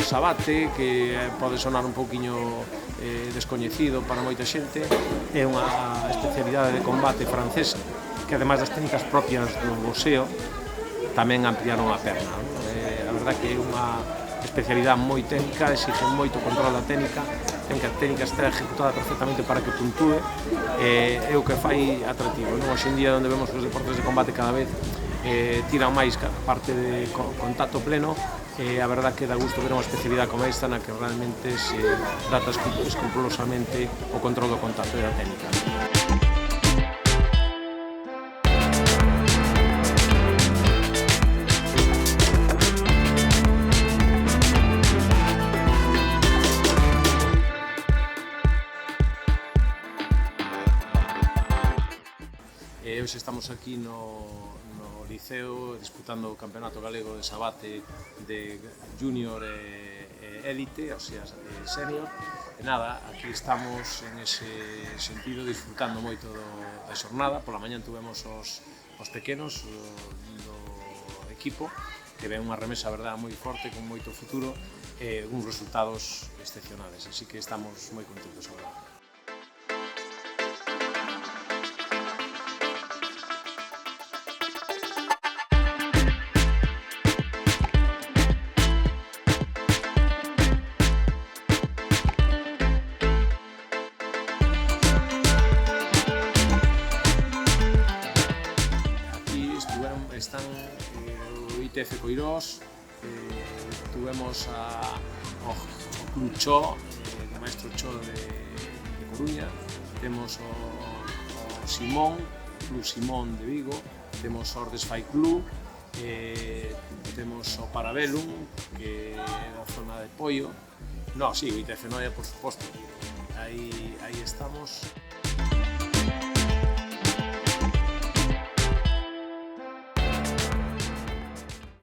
sabate, que pode sonar un pouquiño descoñecido para moita xente. É unha especialidade de combate francesa que, ademais das técnicas propias do boxeo, tamén ampliaron a perna. A verdade que é unha especialidade moi técnica, exixe moito control da técnica, ten que a técnica está ejecutada perfectamente para que puntúe, é o que fai atractivo. Hoxe en día, onde vemos que os deportes de combate cada vez tiran máis a parte de contacto pleno, a verdade que dá gusto ver unha especialidade como esta na que realmente se trata escrupulosamente o control do contacto e da técnica. Hoxe estamos aquí no Liceo disputando o Campeonato Galego de Sabate de Júnior e Élite, o sea, Senior. E nada, aquí estamos en ese sentido disfrutando moito da xornada. Pola mañá tuvemos os pequenos do equipo, que ven unha remesa, a verdade, moi forte, con moito futuro, e uns resultados excepcionales, así que estamos moi contentos agora. Están o ITF Coirós, tuvemos o Club Cho, o maestro Cho de Coruña, temos o Simón, Club Simón de Vigo, temos o Ordes Fight Club, temos o Parabellum, que é da zona de Poio, no, sí, o ITF Noia, por suposto, aí estamos.